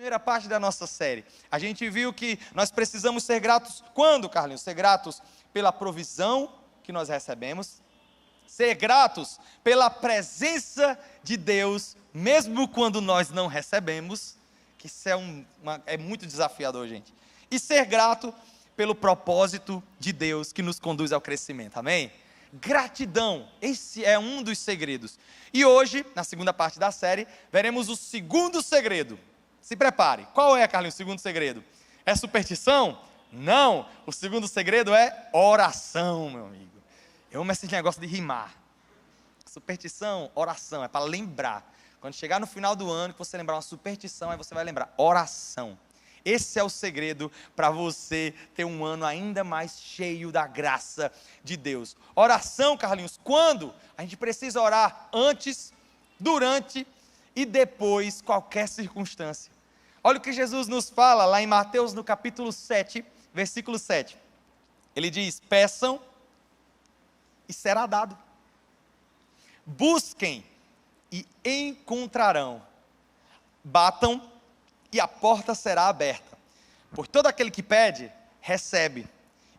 Primeira parte da nossa série, a gente viu que nós precisamos ser gratos. Quando, Carlinhos? Ser gratos pela provisão que nós recebemos, ser gratos pela presença de Deus, mesmo quando nós não recebemos, que isso é muito desafiador, gente. E ser grato pelo propósito de Deus que nos conduz ao crescimento, amém? Gratidão, esse é um dos segredos. E hoje, na segunda parte da série, veremos o segundo segredo. Se prepare. Qual é, Carlinhos, o segundo segredo? É superstição? Não. O segundo segredo é oração, meu amigo. Eu amo esse negócio de rimar. Superstição, oração, é para lembrar. Quando chegar no final do ano, que você lembrar uma superstição, aí você vai lembrar, oração. Esse é o segredo para você ter um ano ainda mais cheio da graça de Deus. Oração, Carlinhos, quando? A gente precisa orar antes, durante e depois qualquer circunstância. Olha o que Jesus nos fala lá em Mateus, no capítulo 7, versículo 7. Ele diz: peçam e será dado. Busquem e encontrarão. Batam e a porta será aberta. Por todo aquele que pede, recebe.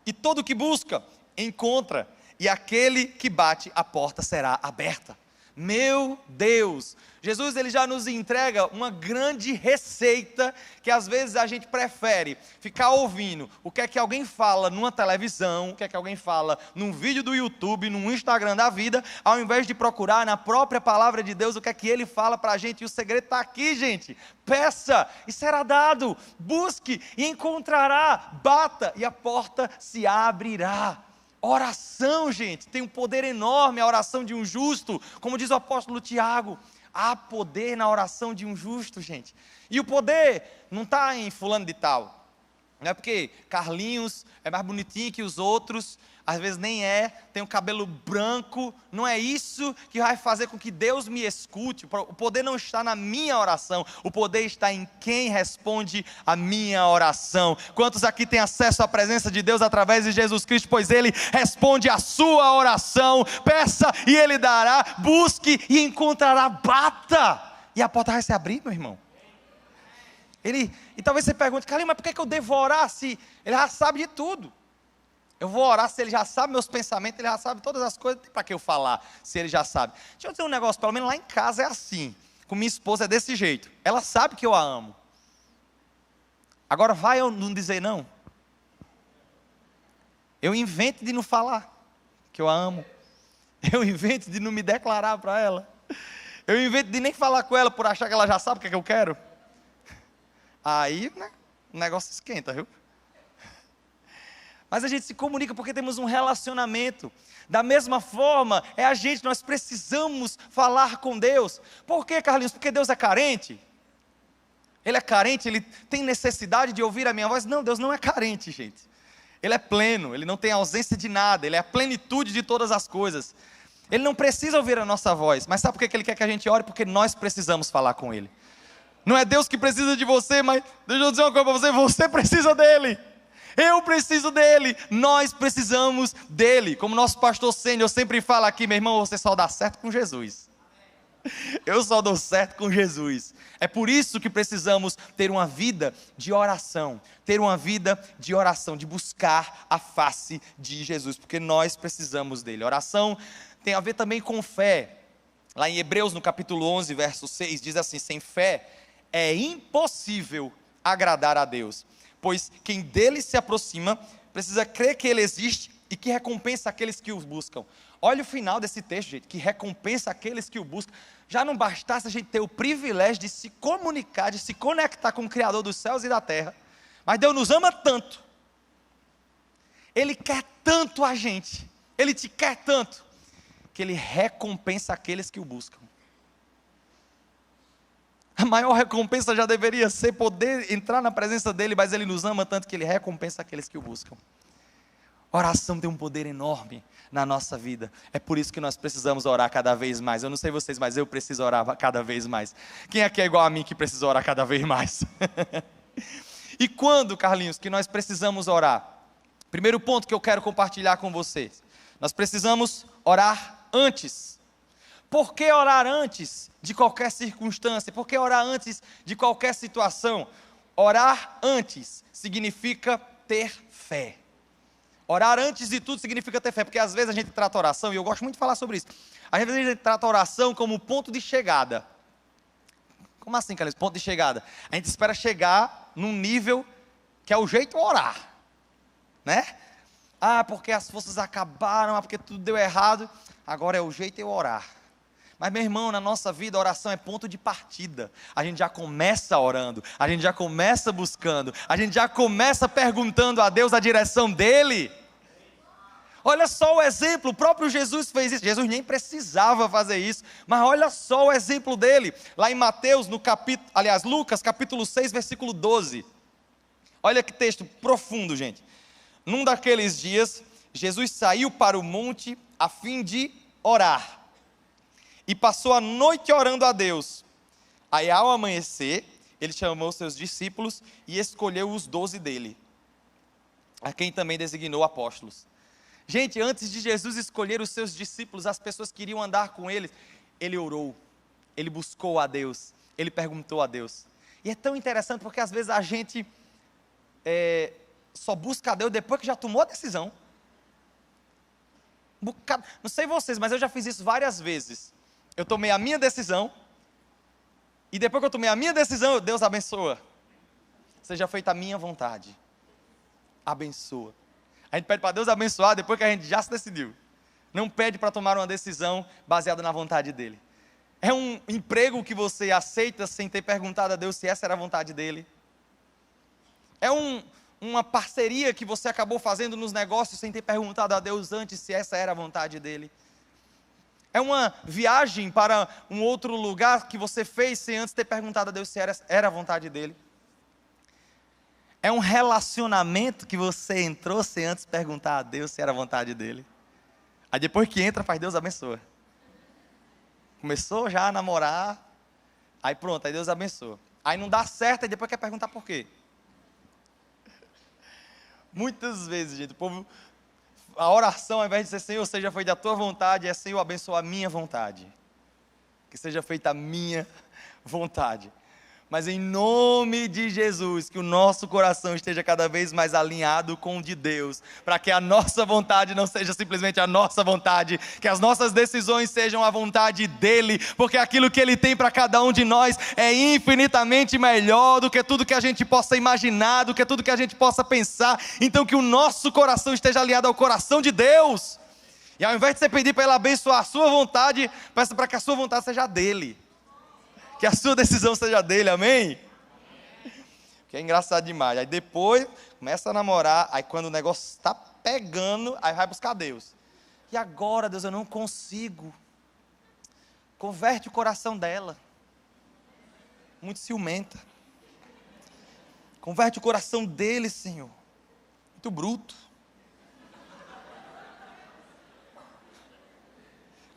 E todo que busca, encontra. E aquele que bate, a porta será aberta. Meu Deus, Jesus ele já nos entrega uma grande receita que às vezes a gente prefere ficar ouvindo o que é que alguém fala numa televisão, o que é que alguém fala num vídeo do YouTube, num Instagram da vida, ao invés de procurar na própria palavra de Deus o que é que ele fala para a gente. E o segredo está aqui, gente. Peça e será dado, busque e encontrará, bata e a porta se abrirá. Oração, gente, tem um poder enorme a oração de um justo, como diz o apóstolo Tiago, há poder na oração de um justo, gente. E o poder não está em fulano de tal, não é porque Carlinhos é mais bonitinho que os outros, às vezes nem é, tem o cabelo branco, não é isso que vai fazer com que Deus me escute. O poder não está na minha oração, o poder está em quem responde a minha oração. Quantos aqui têm acesso à presença de Deus através de Jesus Cristo? Pois Ele responde a sua oração. Peça e Ele dará, busque e encontrará, bata e a porta vai se abrir, meu irmão. E talvez você pergunte: Carlinhos, mas por que eu devo orar se Ele já sabe de tudo? Eu vou orar se Ele já sabe meus pensamentos, Ele já sabe todas as coisas, não tem para que eu falar se Ele já sabe. Deixa eu dizer um negócio, pelo menos lá em casa é assim, com minha esposa é desse jeito, ela sabe que eu a amo. Agora vai eu não dizer não? Eu invento de não falar que eu a amo, eu invento de não me declarar para ela, eu invento de nem falar com ela por achar que ela já sabe o que é que eu quero. Aí, né, o negócio esquenta, viu? Mas a gente se comunica porque temos um relacionamento. Da mesma forma, nós precisamos falar com Deus. Por quê, Carlinhos? Porque Deus é carente? Ele é carente, Ele tem necessidade de ouvir a minha voz? Não, Deus não é carente, gente. Ele é pleno, Ele não tem ausência de nada, Ele é a plenitude de todas as coisas. Ele não precisa ouvir a nossa voz, mas sabe por que Ele quer que a gente ore? Porque nós precisamos falar com Ele. Não é Deus que precisa de você, mas deixa eu dizer uma coisa para você, você precisa dEle. Eu preciso dEle, nós precisamos dEle. Como nosso pastor Sênior sempre fala aqui: meu irmão, você só dá certo com Jesus. Eu só dou certo com Jesus. É por isso que precisamos ter uma vida de oração. Ter uma vida de oração, de buscar a face de Jesus, porque nós precisamos dEle. Oração tem a ver também com fé. Lá em Hebreus, no capítulo 11, verso 6, diz assim: sem fé é impossível agradar a Deus. Pois quem dele se aproxima, precisa crer que ele existe e que recompensa aqueles que o buscam. Olha o final desse texto, gente, que recompensa aqueles que o buscam. Já não bastasse a gente ter o privilégio de se comunicar, de se conectar com o Criador dos céus e da terra, mas Deus nos ama tanto, Ele quer tanto a gente, Ele te quer tanto, que Ele recompensa aqueles que o buscam. A maior recompensa já deveria ser poder entrar na presença dEle, mas Ele nos ama tanto que Ele recompensa aqueles que o buscam. Oração tem um poder enorme na nossa vida. É por isso que nós precisamos orar cada vez mais. Eu não sei vocês, mas eu preciso orar cada vez mais. Quem aqui é igual a mim que precisa orar cada vez mais? E quando, Carlinhos, que nós precisamos orar? Primeiro ponto que eu quero compartilhar com vocês. Nós precisamos orar antes. por que orar antes de qualquer circunstância? Por que orar antes de qualquer situação? Orar antes significa ter fé. Orar antes de tudo significa ter fé, porque às vezes a gente trata a oração, e eu gosto muito de falar sobre isso, às vezes a gente trata a oração como ponto de chegada. Como assim, Carlos? Ponto de chegada. A gente espera chegar num nível que é o jeito de orar, né? Ah, porque as forças acabaram, porque tudo deu errado, agora é o jeito de eu orar. Mas, meu irmão, na nossa vida, a oração é ponto de partida. A gente já começa orando, a gente já começa buscando, a gente já começa perguntando a Deus a direção dEle. Olha só o exemplo, o próprio Jesus fez isso. Jesus nem precisava fazer isso, mas olha só o exemplo dele. Lá em Mateus, Lucas, capítulo 6, versículo 12. Olha que texto profundo, gente. Num daqueles dias, Jesus saiu para o monte a fim de orar. E passou a noite orando a Deus. Aí ao amanhecer, ele chamou seus discípulos e escolheu os 12 dele, a quem também designou apóstolos. Gente, antes de Jesus escolher os seus discípulos, as pessoas que iriam andar com ele, ele orou, ele buscou a Deus, ele perguntou a Deus. E é tão interessante porque às vezes a gente só busca a Deus depois que já tomou a decisão. Não sei vocês, mas eu já fiz isso várias vezes. Eu tomei a minha decisão, e depois que eu tomei a minha decisão, Deus abençoa. Seja feita a minha vontade. Abençoa. A gente pede para Deus abençoar depois que a gente já se decidiu. Não pede para tomar uma decisão baseada na vontade dEle. É um emprego que você aceita sem ter perguntado a Deus se essa era a vontade dEle. É uma parceria que você acabou fazendo nos negócios sem ter perguntado a Deus antes se essa era a vontade dEle. É uma viagem para um outro lugar que você fez sem antes ter perguntado a Deus se era a vontade dEle. É um relacionamento que você entrou sem antes perguntar a Deus se era a vontade dEle. Aí depois que entra, faz Deus abençoa. Começou já a namorar, aí pronto, aí Deus abençoa. Aí não dá certo, e depois quer perguntar por quê. Muitas vezes, gente, o povo... A oração, ao invés de ser Senhor, seja feita a tua vontade, é Senhor, abençoa a minha vontade. Que seja feita a minha vontade. Mas em nome de Jesus, que o nosso coração esteja cada vez mais alinhado com o de Deus, para que a nossa vontade não seja simplesmente a nossa vontade, que as nossas decisões sejam a vontade dEle, porque aquilo que Ele tem para cada um de nós é infinitamente melhor do que tudo que a gente possa imaginar, do que tudo que a gente possa pensar. Então que o nosso coração esteja alinhado ao coração de Deus, e ao invés de você pedir para Ele abençoar a sua vontade, peça para que a sua vontade seja dEle. Que a sua decisão seja dEle, amém? Que é engraçado demais. Aí depois, começa a namorar, aí quando o negócio está pegando, aí vai buscar Deus. E agora, Deus, eu não consigo. Converte o coração dela. Muito ciumenta. Converte o coração dele, Senhor. Muito bruto.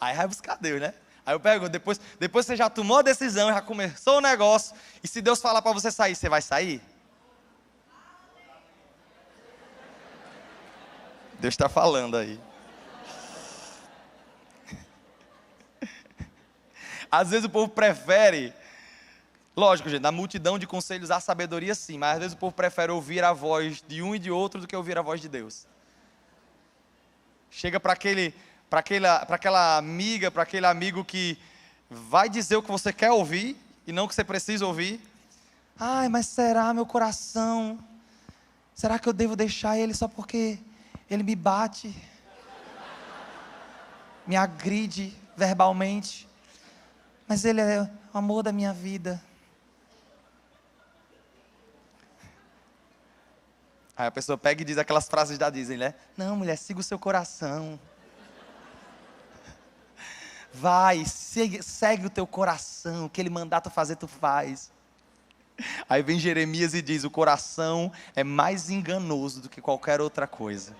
Aí vai buscar Deus, né? Aí eu pergunto, depois você já tomou a decisão, já começou o negócio, e se Deus falar para você sair, você vai sair? Deus está falando aí. Às vezes o povo prefere, lógico, gente, na multidão de conselhos há sabedoria sim, mas às vezes o povo prefere ouvir a voz de um e de outro do que ouvir a voz de Deus. Chega para aquela amiga, para aquele amigo que vai dizer o que você quer ouvir e não o que você precisa ouvir. Ai, mas será meu coração? Será que eu devo deixar ele só porque ele me bate? Me agride verbalmente? Mas ele é o amor da minha vida. Aí a pessoa pega e diz aquelas frases da Disney, né? Não, mulher, siga o seu coração. Vai, segue o teu coração, o que ele mandar tu fazer, tu faz. Aí vem Jeremias e diz, o coração é mais enganoso do que qualquer outra coisa.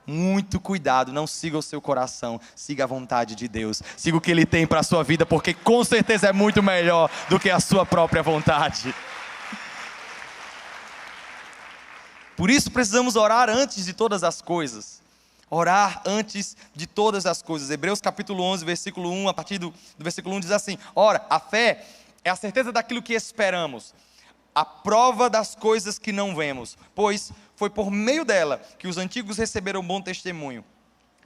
Muito cuidado, não siga o seu coração, siga a vontade de Deus. Siga o que Ele tem para a sua vida, porque com certeza é muito melhor do que a sua própria vontade. Por isso precisamos orar antes de todas as coisas. Orar antes de todas as coisas. Hebreus capítulo 11, versículo 1, a partir do versículo 1 diz assim: ora, a fé é a certeza daquilo que esperamos, a prova das coisas que não vemos, pois foi por meio dela que os antigos receberam bom testemunho.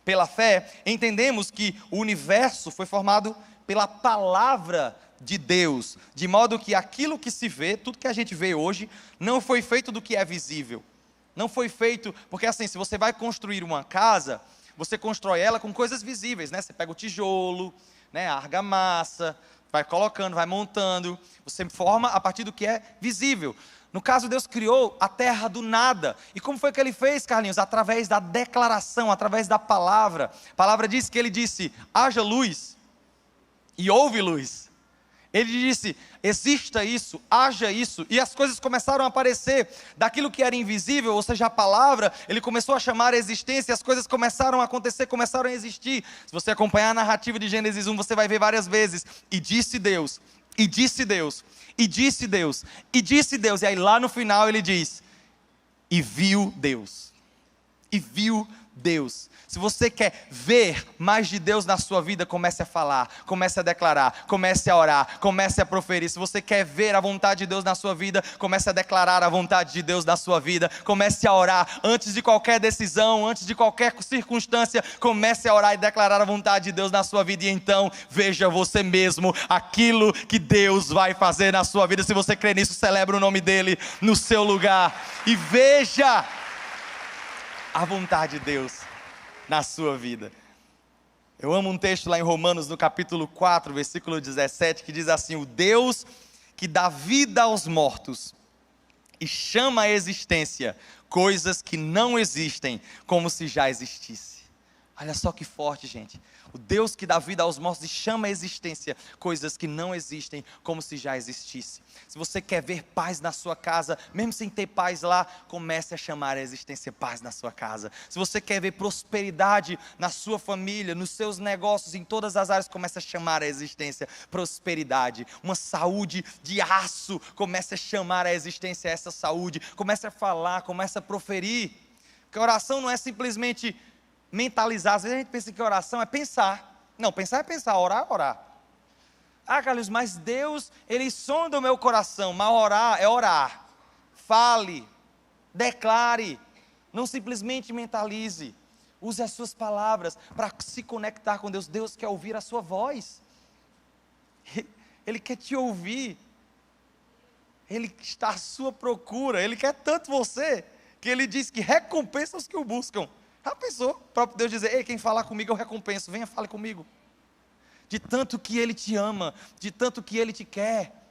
Pela fé, entendemos que o universo foi formado pela palavra de Deus, de modo que aquilo que se vê, tudo que a gente vê hoje, não foi feito do que é visível. Não foi feito, porque assim, se você vai construir uma casa, você constrói ela com coisas visíveis, né? Você pega o tijolo, né? A argamassa, vai colocando, vai montando, você forma a partir do que é visível. No caso, Deus criou a terra do nada. E como foi que Ele fez, Carlinhos? Através da declaração, através da palavra. A palavra diz que Ele disse: haja luz, e houve luz. Ele disse: exista isso, haja isso, e as coisas começaram a aparecer, daquilo que era invisível, ou seja, a palavra, Ele começou a chamar a existência, e as coisas começaram a acontecer, começaram a existir. Se você acompanhar a narrativa de Gênesis 1, você vai ver várias vezes: e disse Deus, e disse Deus, e disse Deus, e disse Deus, e aí lá no final Ele diz: e viu Deus, e viu Deus. Se você quer ver mais de Deus na sua vida, comece a falar, comece a declarar, comece a orar, comece a proferir. Se você quer ver a vontade de Deus na sua vida, comece a declarar a vontade de Deus na sua vida, comece a orar antes de qualquer decisão, antes de qualquer circunstância, comece a orar e declarar a vontade de Deus na sua vida, e então veja você mesmo aquilo que Deus vai fazer na sua vida. Se você crê nisso, celebre o nome dEle no seu lugar e veja a vontade de Deus na sua vida. Eu amo um texto lá em Romanos, no capítulo 4, versículo 17, que diz assim: o Deus que dá vida aos mortos e chama à existência coisas que não existem, como se já existisse. Olha só que forte, gente. O Deus que dá vida aos mortos e chama à existência coisas que não existem, como se já existisse. Se você quer ver paz na sua casa, mesmo sem ter paz lá, comece a chamar à existência paz na sua casa. Se você quer ver prosperidade na sua família, nos seus negócios, em todas as áreas, comece a chamar à existência prosperidade. Uma saúde de aço, comece a chamar à existência essa saúde. Comece a falar, comece a proferir. Porque oração não é simplesmente mentalizar. Às vezes a gente pensa que oração é pensar. Não, pensar é pensar, orar é orar. Ah, Carlos, mas Deus, Ele sonda o meu coração. Mas orar é orar. Fale, declare, não simplesmente mentalize. Use as suas palavras para se conectar com Deus. Deus quer ouvir a sua voz. Ele quer te ouvir. Ele está à sua procura. Ele quer tanto você, que Ele diz que recompensa os que o buscam. Já pensou? O próprio Deus dizer: ei, quem falar comigo eu recompenso, venha, fale comigo. De tanto que Ele te ama, de tanto que Ele te quer.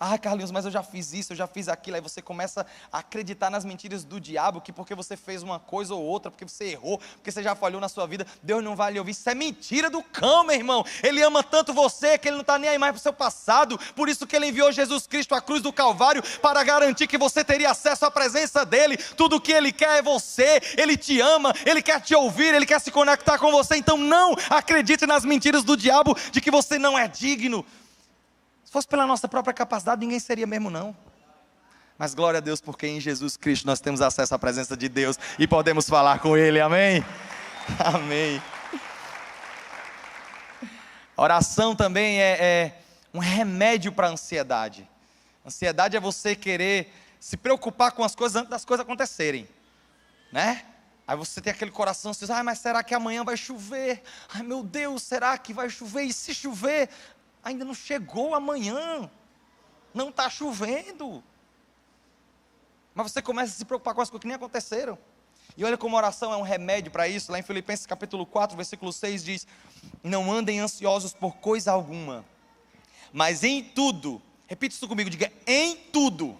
Ah, Carlinhos, mas eu já fiz isso, eu já fiz aquilo. Aí você começa a acreditar nas mentiras do diabo, que porque você fez uma coisa ou outra, porque você errou, porque você já falhou na sua vida, Deus não vai lhe ouvir. Isso é mentira do cão, meu irmão. Ele ama tanto você, que Ele não está nem aí mais para o seu passado. Por isso que Ele enviou Jesus Cristo à cruz do Calvário, para garantir que você teria acesso à presença dEle. Tudo o que Ele quer é você. Ele te ama, Ele quer te ouvir, Ele quer se conectar com você. Então não acredite nas mentiras do diabo, de que você não é digno. Se fosse pela nossa própria capacidade, ninguém seria mesmo não. Mas glória a Deus, porque em Jesus Cristo nós temos acesso à presença de Deus e podemos falar com Ele, amém? Amém. Oração também é um remédio para a ansiedade. Ansiedade é você querer se preocupar com as coisas antes das coisas acontecerem, né? Aí você tem aquele coração ansioso: ai, mas será que amanhã vai chover? Ai, meu Deus, será que vai chover? E se chover? Ainda não chegou amanhã, não está chovendo. Mas você começa a se preocupar com as coisas que nem aconteceram. E olha como a oração é um remédio para isso. Lá em Filipenses capítulo 4, versículo 6 diz: não andem ansiosos por coisa alguma, mas em tudo, repita isso comigo, diga: em tudo,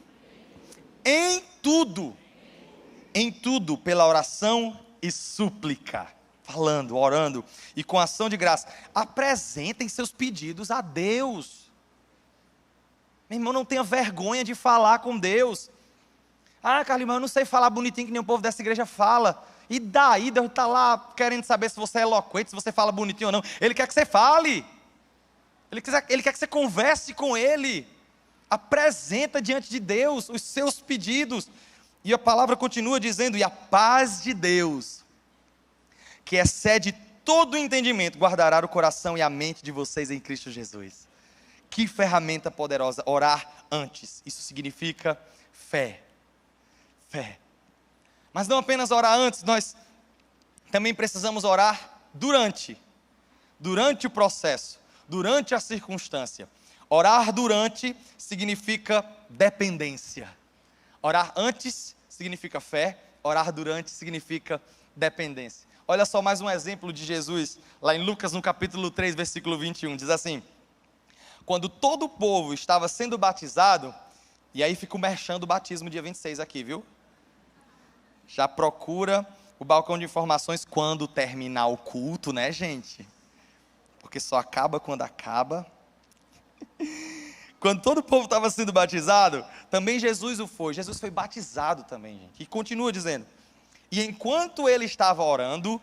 pela oração e súplica, falando, orando e com ação de graça, apresentem seus pedidos a Deus. Meu irmão, não tenha vergonha de falar com Deus. Ah, Carlinhos, eu não sei falar bonitinho que nem o povo dessa igreja fala. E daí, Deus está lá querendo saber se você é eloquente, se você fala bonitinho ou não. Ele quer que você fale. Ele quer que você converse com Ele. Apresenta diante de Deus os seus pedidos. E a palavra continua dizendo: e a paz de Deus, que excede todo o entendimento, guardará o coração e a mente de vocês em Cristo Jesus. Que ferramenta poderosa, orar antes. Isso significa fé. Fé. Mas não apenas orar antes, nós também precisamos orar durante o processo, durante a circunstância. Orar durante significa dependência. Orar antes significa fé, orar durante significa dependência. Olha só mais um exemplo de Jesus, lá em Lucas, no capítulo 3, versículo 21, diz assim: quando todo o povo estava sendo batizado, e aí fica o merchan do batismo dia 26 aqui, viu? Já procura o balcão de informações quando terminar o culto, né, gente? Porque só acaba quando acaba. Quando todo o povo estava sendo batizado, também Jesus o foi. Jesus foi batizado também, gente. E continua dizendo: e enquanto ele estava orando,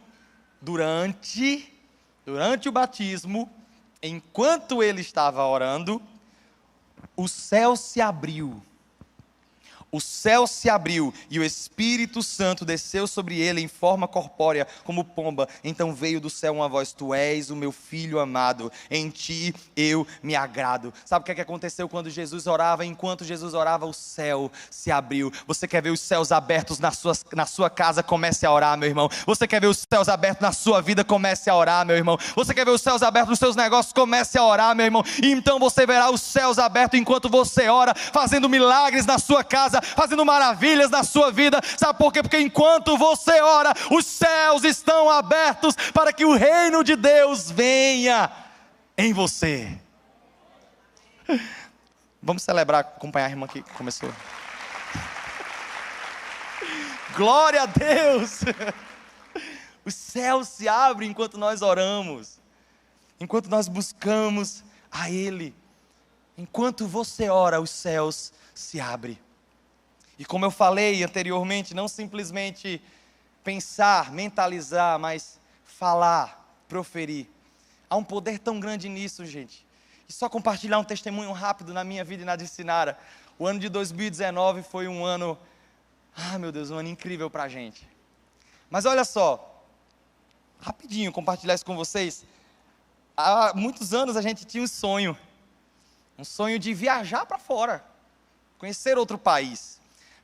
durante o batismo, enquanto ele estava orando, o céu se abriu. O céu se abriu e o Espírito Santo desceu sobre ele em forma corpórea, como pomba. Então veio do céu uma voz: tu és o meu filho amado, em ti eu me agrado. Sabe o que aconteceu quando Jesus orava? Enquanto Jesus orava, o céu se abriu. Você quer ver os céus abertos na sua casa? Comece a orar, meu irmão. Você quer ver os céus abertos na sua vida? Comece a orar, meu irmão. Você quer ver os céus abertos nos seus negócios? Comece a orar, meu irmão. E então você verá os céus abertos enquanto você ora, fazendo milagres na sua casa, fazendo maravilhas na sua vida. Sabe por quê? Porque enquanto você ora, os céus estão abertos para que o reino de Deus venha em você. Vamos celebrar, acompanhar a irmã que começou. Glória a Deus! Os céus se abrem enquanto nós oramos, enquanto nós buscamos a Ele. Enquanto você ora, os céus se abrem. E como eu falei anteriormente, não simplesmente pensar, mentalizar, mas falar, proferir. Há um poder tão grande nisso, gente. E só compartilhar um testemunho rápido na minha vida e na de Sinara. O ano de 2019 foi um ano, meu Deus, um ano incrível para a gente. Mas olha só, rapidinho compartilhar isso com vocês. Há muitos anos a gente tinha um sonho de viajar para fora, conhecer outro país.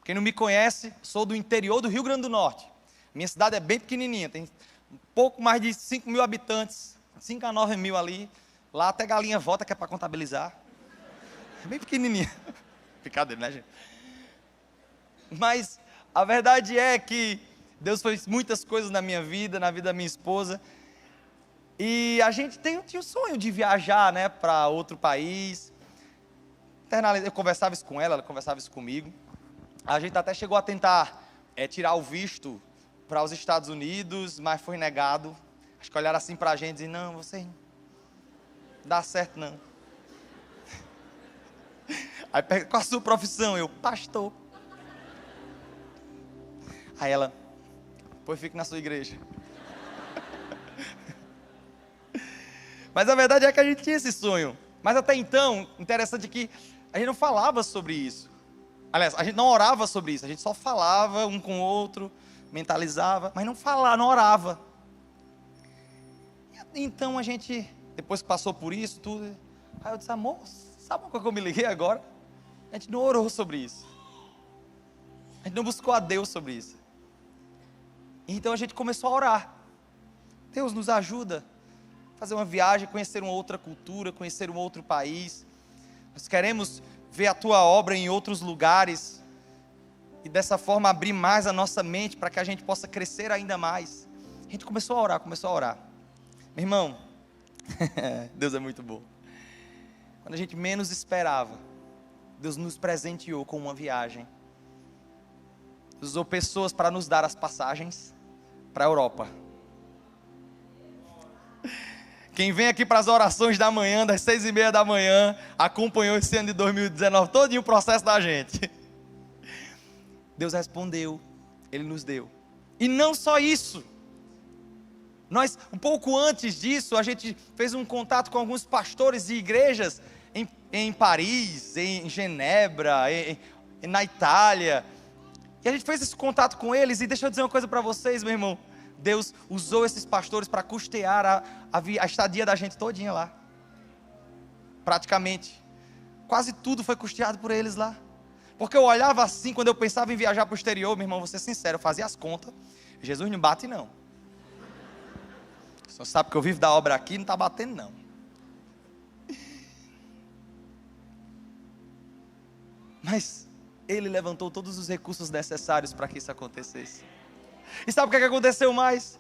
Quem não me conhece, sou do interior do Rio Grande do Norte. Minha cidade é bem pequenininha, tem um pouco mais de 5 mil habitantes, 5 a 9 mil ali. Lá até galinha volta, que é para contabilizar. É bem pequenininha. Brincadeira, né, gente? Mas a verdade é que Deus fez muitas coisas na minha vida, na vida da minha esposa. E a gente tinha o sonho de viajar, né, para outro país. Eu conversava isso com ela conversava isso comigo. A gente até chegou a tentar tirar o visto para os Estados Unidos, mas foi negado. Acho que olharam assim para a gente e disseram: não, você não dá certo não. Aí pergunta: qual a sua profissão? Eu: pastor. Aí ela: pois fique na sua igreja. Mas a verdade é que a gente tinha esse sonho. Mas até então, interessante que a gente não falava sobre isso. Aliás, a gente não orava sobre isso, a gente só falava um com o outro, mentalizava, mas não falava, não orava. E então a gente, depois que passou por isso tudo, aí eu disse: amor, sabe uma coisa que eu me liguei agora? A gente não orou sobre isso. A gente não buscou a Deus sobre isso. Então a gente começou a orar. Deus nos ajuda a fazer uma viagem, conhecer uma outra cultura, conhecer um outro país. Nós queremos ver a Tua obra em outros lugares e dessa forma abrir mais a nossa mente para que a gente possa crescer ainda mais. A gente começou a orar. Meu irmão, Deus é muito bom. Quando a gente menos esperava, Deus nos presenteou com uma viagem. Deus usou pessoas para nos dar as passagens para a Europa. Quem vem aqui para as orações da manhã, das 6:30 da manhã, acompanhou esse ano de 2019, todinho o processo da gente. Deus respondeu, Ele nos deu. E não só isso. Nós, um pouco antes disso, a gente fez um contato com alguns pastores de igrejas em Paris, em Genebra, na Itália. E a gente fez esse contato com eles, e deixa eu dizer uma coisa para vocês, meu irmão. Deus usou esses pastores para custear a estadia da gente todinha lá. Praticamente. Quase tudo foi custeado por eles lá. Porque eu olhava assim, quando eu pensava em viajar para o exterior, meu irmão, vou ser sincero, eu fazia as contas. Jesus não bate não. Só sabe que eu vivo da obra aqui, não está batendo não. Mas Ele levantou todos os recursos necessários para que isso acontecesse. E sabe o que aconteceu mais?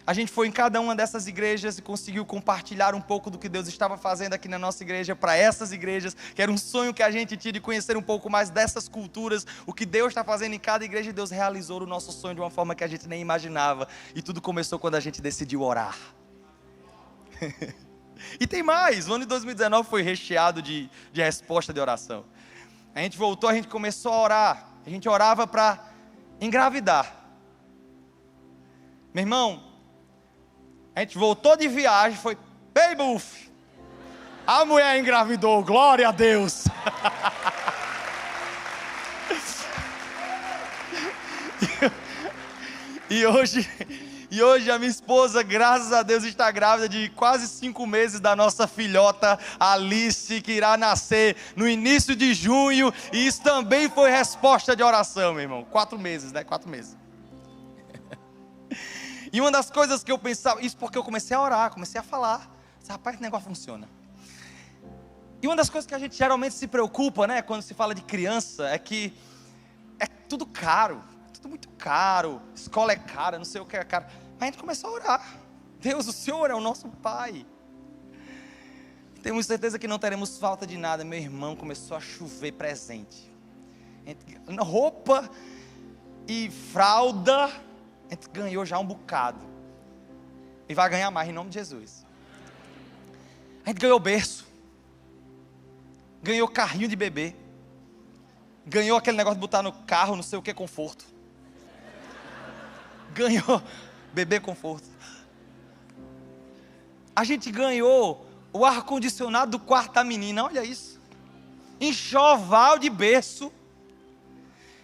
A gente foi em cada uma dessas igrejas e conseguiu compartilhar um pouco do que Deus estava fazendo aqui na nossa igreja para essas igrejas, que era um sonho que a gente tinha de conhecer um pouco mais dessas culturas, o que Deus está fazendo em cada igreja, e Deus realizou o nosso sonho de uma forma que a gente nem imaginava. E tudo começou quando a gente decidiu orar. E tem mais, o ano de 2019 foi recheado de resposta de oração. A gente voltou, a gente começou a orar, a gente orava para engravidar. Meu irmão, a gente voltou de viagem, foi bem buff. A mulher engravidou, glória a Deus. E hoje a minha esposa, graças a Deus, está grávida de quase 5 meses da nossa filhota Alice, que irá nascer no início de junho. E isso também foi resposta de oração, meu irmão. 4 meses, né? 4 meses. E uma das coisas que eu pensava, isso porque eu comecei a orar, comecei a falar, rapaz, esse negócio funciona. E uma das coisas que a gente geralmente se preocupa, né, quando se fala de criança, é que é tudo caro, tudo muito caro, escola é cara, não sei o que é caro. Mas a gente começou a orar. Deus, o Senhor é o nosso Pai. Temos certeza que não teremos falta de nada. Meu irmão, começou a chover presente. Roupa e fralda, a gente ganhou já um bocado. E vai ganhar mais em nome de Jesus. A gente ganhou berço. Ganhou carrinho de bebê. Ganhou aquele negócio de botar no carro, não sei o que, conforto. Ganhou bebê conforto. A gente ganhou o ar-condicionado do quarto da menina, olha isso. Enxoval de berço.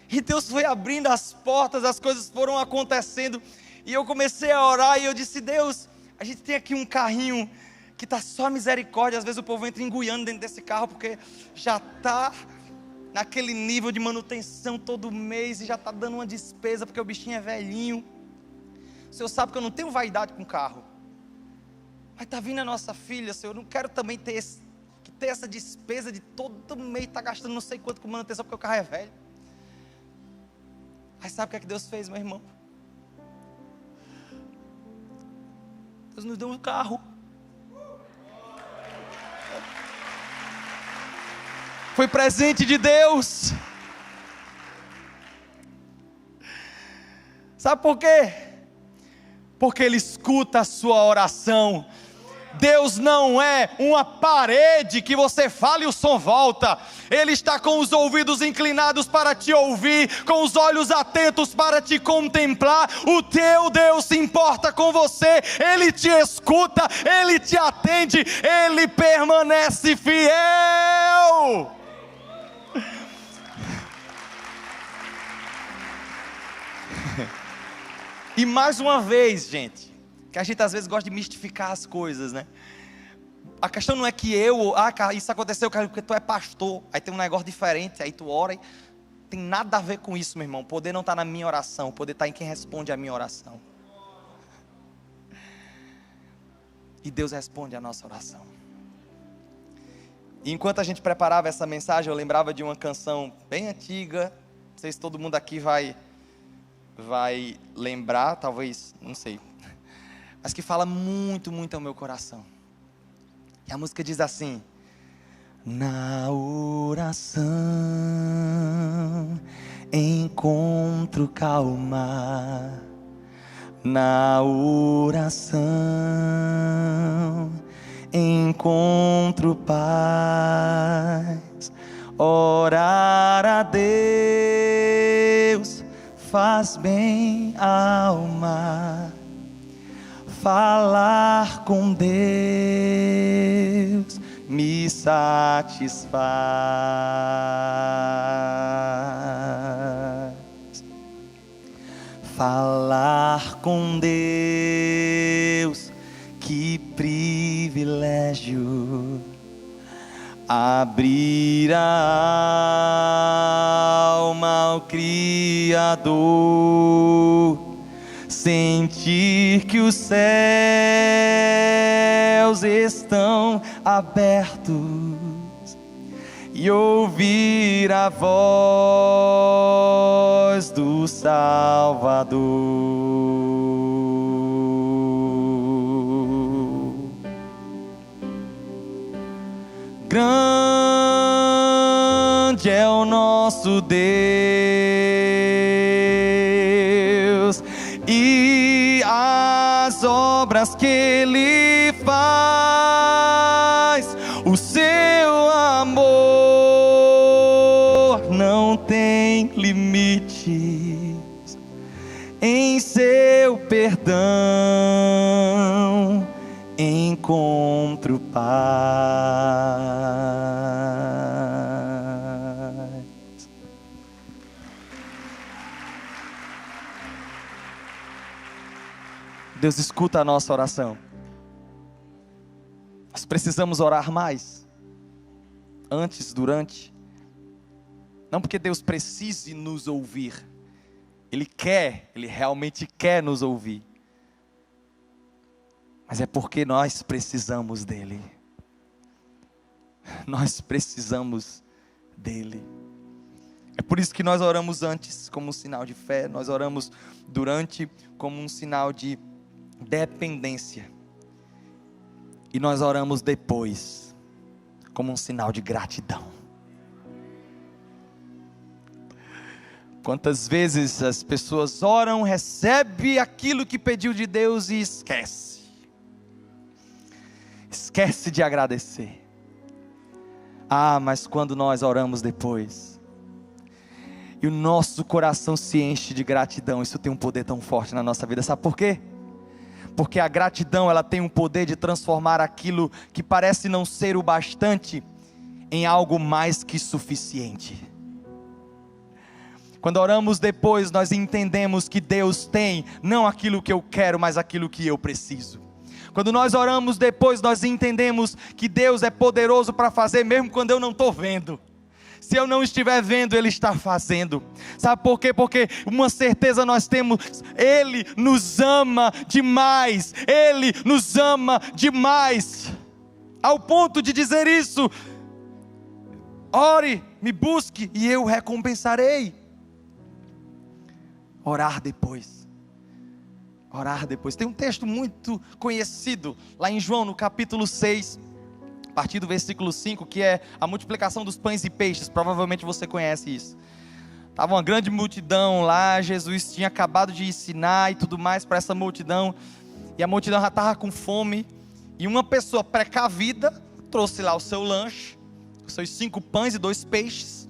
E Deus foi abrindo as portas, as coisas foram acontecendo. E eu comecei a orar e eu disse, Deus, a gente tem aqui um carrinho que está só misericórdia. Às vezes o povo entra enguiando dentro desse carro, porque já está naquele nível de manutenção todo mês, e já está dando uma despesa, porque o bichinho é velhinho. O Senhor sabe que eu não tenho vaidade com carro. Mas está vindo a nossa filha, Senhor, eu não quero também ter essa despesa de todo mês estar gastando não sei quanto com manutenção, porque o carro é velho. Aí sabe o que é que Deus fez, meu irmão? Deus nos deu um carro. Foi presente de Deus. Sabe por quê? Porque Ele escuta a sua oração. Deus não é uma parede que você fala e o som volta. Ele está com os ouvidos inclinados para te ouvir, com os olhos atentos para te contemplar. O teu Deus se importa com você, Ele te escuta, Ele te atende, Ele permanece fiel. E mais uma vez, gente, que a gente às vezes gosta de mistificar as coisas, né? A questão não é que isso aconteceu porque tu é pastor, aí tem um negócio diferente, aí tu ora, e tem nada a ver com isso, meu irmão. O poder não está na minha oração, o poder está em quem responde a minha oração. E Deus responde a nossa oração. E enquanto a gente preparava essa mensagem, eu lembrava de uma canção bem antiga, não sei se todo mundo aqui vai lembrar, talvez, não sei, mas que fala muito, muito ao meu coração. E a música diz assim: na oração encontro calma, na oração encontro paz, orar a Deus faz bem à alma, falar com Deus me satisfaz. Falar com Deus abrir a alma ao Criador, sentir que os céus estão abertos e ouvir a voz do Salvador. Grande é o nosso Deus e as obras que Ele faz, o seu amor não tem limites, em seu perdão encontro paz. Deus escuta a nossa oração. Nós precisamos orar mais, antes, durante. Não porque Deus precise nos ouvir, Ele realmente quer nos ouvir, mas é porque nós precisamos dEle. Nós precisamos dEle. É por isso que nós oramos antes como um sinal de fé, nós oramos durante como um sinal de dependência, e nós oramos depois como um sinal de gratidão. Quantas vezes as pessoas oram, recebe aquilo que pediu de Deus e esquece de agradecer. Mas quando nós oramos depois e o nosso coração se enche de gratidão, isso tem um poder tão forte na nossa vida. Sabe por quê? Porque a gratidão, ela tem um poder de transformar aquilo que parece não ser o bastante em algo mais que suficiente. Quando oramos depois, nós entendemos que Deus tem não aquilo que eu quero, mas aquilo que eu preciso. Quando nós oramos depois, nós entendemos que Deus é poderoso para fazer mesmo quando eu não estou vendo. Se eu não estiver vendo, Ele está fazendo. Sabe por quê? Porque uma certeza nós temos: Ele nos ama demais. Ele nos ama demais, ao ponto de dizer isso: ore, me busque e eu recompensarei. Orar depois. Orar depois. Tem um texto muito conhecido lá em João, no capítulo 6, a partir do versículo 5, que é a multiplicação dos pães e peixes. Provavelmente você conhece isso. Estava uma grande multidão lá, Jesus tinha acabado de ensinar e tudo mais para essa multidão, e a multidão já estava com fome, e uma pessoa precavida trouxe lá o seu lanche, os seus 5 pães e 2 peixes,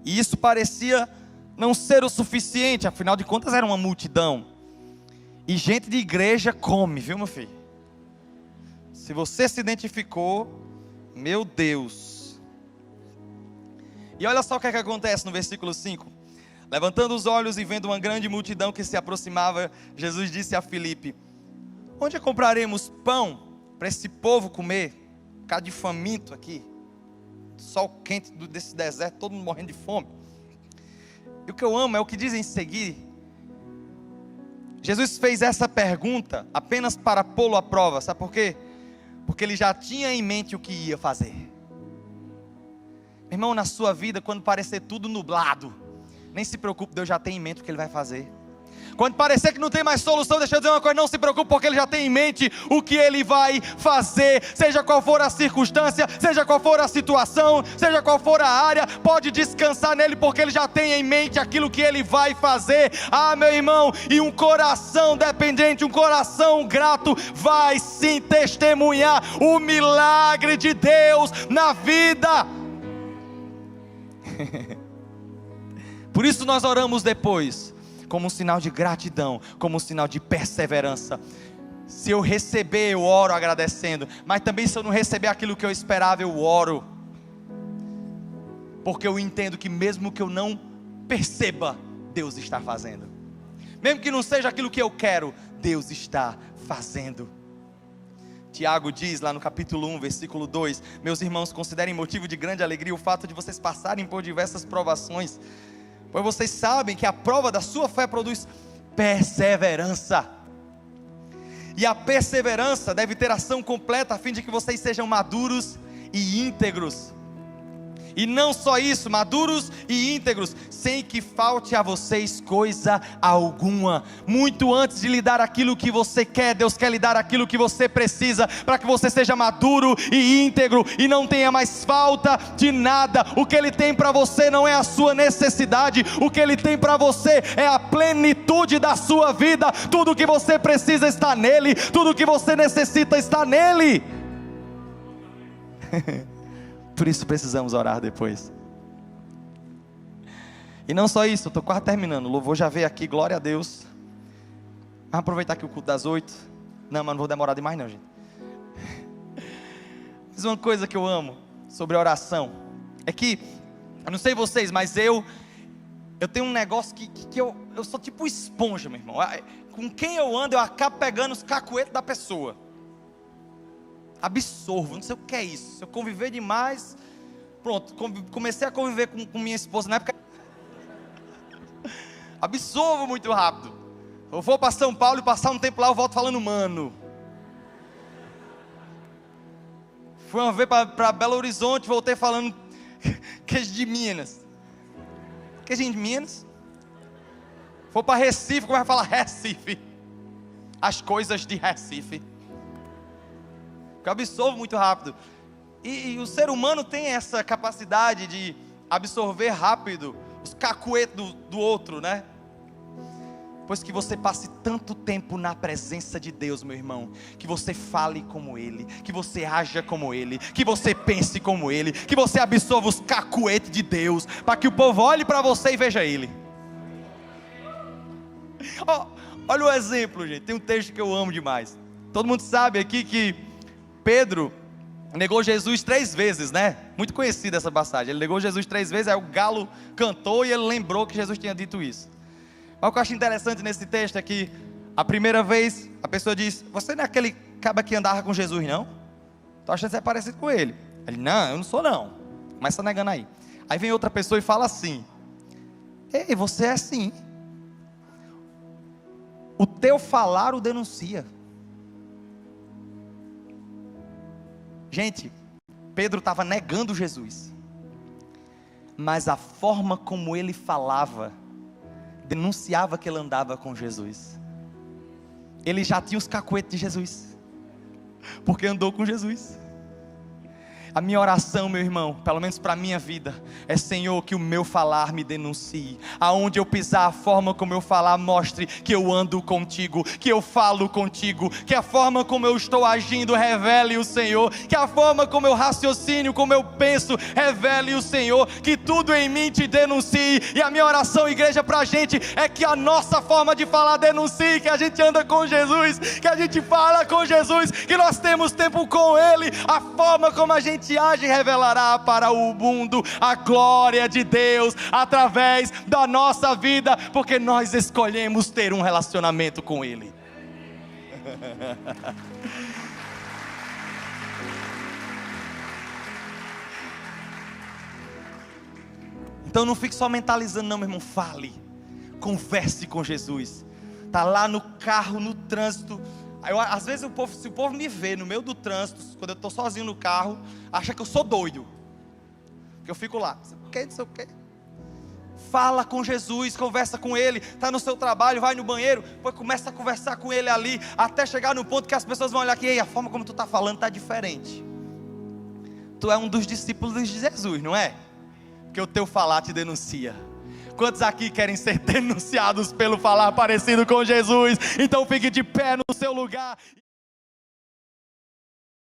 e isso parecia não ser o suficiente, afinal de contas era uma multidão, e gente de igreja come, viu meu filho? Se você se identificou, meu Deus. E olha só o que acontece no versículo 5. Levantando os olhos e vendo uma grande multidão que se aproximava, Jesus disse a Filipe: onde compraremos pão para esse povo comer? Um bocado de faminto aqui, sol quente desse deserto, todo mundo morrendo de fome. E o que eu amo é o que diz em seguida. Jesus fez essa pergunta apenas para pô-lo à prova. Sabe por quê? Porque ele já tinha em mente o que ia fazer. Meu irmão, na sua vida, quando parecer tudo nublado, nem se preocupe, Deus já tem em mente o que Ele vai fazer. Quando parecer que não tem mais solução, deixa eu dizer uma coisa: não se preocupe, porque Ele já tem em mente o que Ele vai fazer. Seja qual for a circunstância, seja qual for a situação, seja qual for a área, pode descansar nele, porque Ele já tem em mente aquilo que Ele vai fazer. Meu irmão, e um coração dependente, um coração grato, vai sim testemunhar o milagre de Deus na vida. Por isso nós oramos depois, como um sinal de gratidão, como um sinal de perseverança. Se eu receber, eu oro agradecendo, mas também se eu não receber aquilo que eu esperava, eu oro, porque eu entendo que mesmo que eu não perceba, Deus está fazendo. Mesmo que não seja aquilo que eu quero, Deus está fazendo. Tiago diz lá no capítulo 1, versículo 2: meus irmãos, considerem motivo de grande alegria o fato de vocês passarem por diversas provações, pois vocês sabem que a prova da sua fé produz perseverança. E a perseverança deve ter ação completa, a fim de que vocês sejam maduros e íntegros. E não só isso, maduros e íntegros, sem que falte a vocês coisa alguma. Muito antes de lhe dar aquilo que você quer, Deus quer lhe dar aquilo que você precisa, para que você seja maduro e íntegro, e não tenha mais falta de nada. O que Ele tem para você não é a sua necessidade, o que Ele tem para você é a plenitude da sua vida. Tudo o que você precisa está nele, tudo o que você necessita está nele. Por isso precisamos orar depois. E não só isso, eu estou quase terminando. O louvor já veio aqui, glória a Deus. Vamos aproveitar aqui o culto das 8. Não, mas não vou demorar demais não, gente. Mas uma coisa que eu amo sobre a oração é que, eu não sei vocês, mas eu tenho um negócio que eu sou tipo esponja, meu irmão. Com quem eu ando, eu acabo pegando os cacuetes da pessoa. Absorvo, não sei o que é isso. Se eu conviver demais, pronto, comecei a conviver com minha esposa na época. Absorvo muito rápido. Eu vou para São Paulo e passar um tempo lá, eu volto falando mano. Fui uma vez para Belo Horizonte, voltei falando queijo de Minas. Queijinho de Minas. Vou para Recife, como vai falar Recife? As coisas de Recife. Eu absorvo muito rápido. E o ser humano tem essa capacidade de absorver rápido os cacuetes do outro, né? Pois que você passe tanto tempo na presença de Deus, meu irmão, que você fale como Ele, que você haja como Ele, que você pense como Ele, que você absorva os cacuetes de Deus, para que o povo olhe para você e veja Ele. Olha o exemplo, gente. Tem um texto que eu amo demais. Todo mundo sabe aqui que Pedro negou Jesus 3 vezes, né? Muito conhecida essa passagem. Ele negou Jesus 3 vezes, aí o galo cantou e ele lembrou que Jesus tinha dito isso. Mas o que eu acho interessante nesse texto é que a primeira vez a pessoa diz: você não é aquele caba que andava com Jesus, não? Tô achando que você é parecido com ele. Ele: não, eu não sou não. Começa negando aí. Aí vem outra pessoa e fala assim: ei, você é sim. O teu falar o denuncia. Gente, Pedro estava negando Jesus, mas a forma como ele falava denunciava que ele andava com Jesus. Ele já tinha os cacuetes de Jesus, porque andou com Jesus. A minha oração, meu irmão, pelo menos para a minha vida, é: Senhor, que o meu falar me denuncie. Aonde eu pisar, a forma como eu falar mostre que eu ando contigo, que eu falo contigo, que a forma como eu estou agindo revele o Senhor, que a forma como eu raciocínio, como eu penso, revele o Senhor, que tudo em mim te denuncie. E a minha oração, igreja, para a gente é que a nossa forma de falar denuncie que a gente anda com Jesus, que a gente fala com Jesus, que nós temos tempo com Ele. A forma como a gente age revelará para o mundo a glória de Deus através da nossa vida, porque nós escolhemos ter um relacionamento com Ele. Então não fique só mentalizando não, meu irmão. Fale, converse com Jesus. Está lá no carro, no trânsito. Às vezes se o povo me vê no meio do trânsito, quando eu estou sozinho no carro, acha que eu sou doido, porque eu fico lá, não sei o que. Fala com Jesus, conversa com Ele. Está no seu trabalho, vai no banheiro, depois começa a conversar com Ele ali, até chegar no ponto que as pessoas vão olhar aqui: ei, a forma como tu está falando está diferente. Tu é um dos discípulos de Jesus, não é? Porque o teu falar te denuncia. Quantos aqui querem ser denunciados pelo falar parecido com Jesus? Então fique de pé no seu lugar.